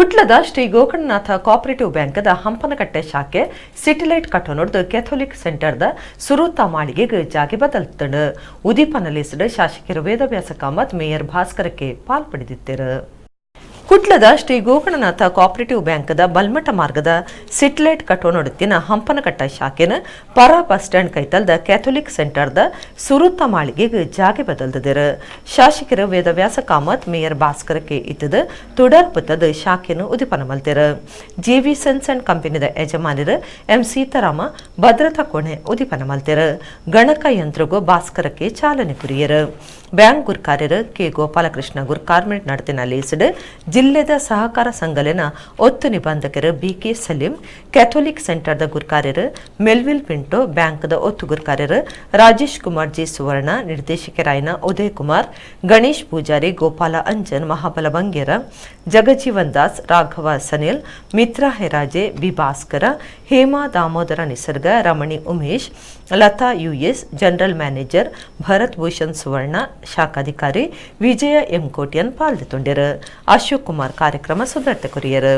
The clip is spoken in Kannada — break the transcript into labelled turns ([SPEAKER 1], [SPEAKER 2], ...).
[SPEAKER 1] ಕುಟ್ಲದ ಶ್ರೀ ಗೋಕರ್ಣನಾಥ ಕೋಆಪರೇಟಿವ್ ಬ್ಯಾಂಕ್ದ ಹಂಪನಕಟ್ಟೆ ಶಾಖೆ ಸಿಟಿಲೈಟ್ ಕಟ್ಟನೊಡ್ದು ಕ್ಯಾಥೋಲಿಕ್ ಸೆಂಟರ್ದ ಸುರೂತ ಮಾಳಿಗೆಗೆ ಜಾಗೆ ಬದಲ್ತಂಡು ಉದೀಪನಲ್ಲಿಸಿದ ಶಾಸಕರು ವೇದವ್ಯಾಸ ಕಾಮತ್ ಮೇಯರ್ ಭಾಸ್ಕರಕ್ಕೆ ಪಾಲ್ಪಡೆದಿದ್ದರು. ಕುಟ್ಲದ ಶ್ರೀ ಗೋಕರ್ಣನಾಥ ಕೋಆಪರೇಟಿವ್ ಬ್ಯಾಂಕ್ದ ಬಲ್ಮಠ ಮಾರ್ಗದ ಸಿಟಿಲೈಟ್ ಕಟ್ಟೋನೊಡತಿನ ಹಂಪನಕಟ್ಟ ಶಾಖೆನ ಪರ ಬಸ್ ಸ್ಟ್ಯಾಂಡ್ ಕೈತಲ್ದ ಕ್ಯಾಥೋಲಿಕ್ ಸೆಂಟರ್ದ ಸುರೂತ ಮಾಳಿಗೆಗೆ ಜಾಗೆ ಬದಲ್ದಿದ್ದರು. ಶಾಸಕರು ವೇದವ್ಯಾಸ ಕಾಮತ್ ಮೇಯರ್ ಭಾಸ್ಕರಕ್ಕೆ ಇತ್ತದ ತುಡರ್ ಬತ್ತದ ಶಾಖೆನು ಉದಿಪನ ಮಲ್ತಿರು. ಜಿವಿ ಸೆನ್ಸ್ ಅಂಡ್ ಕಂಪನಿದ ಯಜಮಾನರು ಎಂ ಸೀತಾರಾಮ ಭದ್ರತಾ ಕೋಣೆ ಉದಿಪನ ಮಲ್ತಿರು. ಗಣಕ ಯಂತ್ರಗೂ ಭಾಸ್ಕರಕ್ಕೆ ಚಾಲನೆ ಕುರಿಯರು. ಬ್ಯಾಂಕ್ ಗುರ್ಕಾರ್ಯರು ಕೆ ಗೋಪಾಲಕೃಷ್ಣ ಗುರ್ಕಾರ್ಮೆಂಟ್ ನಡತಿನಲ್ಲಿಸಿದ ಜಿಲ್ಲೆದ ಸಹಕಾರ ಸಂಘಲಿನ 10 ನಿಬಂಧಕರು ಬಿಕೆ ಸಲೀಂ, ಕ್ಯಾಥೋಲಿಕ್ ಸೆಂಟರ್ದ ಗುರ್ಕಾರ್ಯರು ಮೆಲ್ವಿಲ್ ಪಿಂಟೋ, ಬ್ಯಾಂಕ್ದ 10 ಗುರ್ಕಾರ್ಯರು ರಾಜೇಶ್ ಕುಮಾರ್ ಜಿ ಸುವರ್ಣ, ನಿರ್ದೇಶಕರಾಯನ Uday Kumar, Ganesh Pujari, Gopal Anjan, Mahabala Bangera, Jagajivan Das, Raghava Sanil, Mitra Heraje, B Bhaskara, Hema Damodara Nisarga, Ramani Umesh, Latha US, general manager Bharat Bhushan Suvarna, ಶಾಖಾಧಿಕಾರಿ ವಿಜಯ ಎಂ ಕೋಟ್ಯನ್ ಪಾಲ್ಗೊಂಡಿರು. ಅಶೋಕ್ ಕುಮಾರ್ ಕಾರ್ಯಕ್ರಮ ಸುಧಾರ್ತೆ ಕೊರಿಯರು.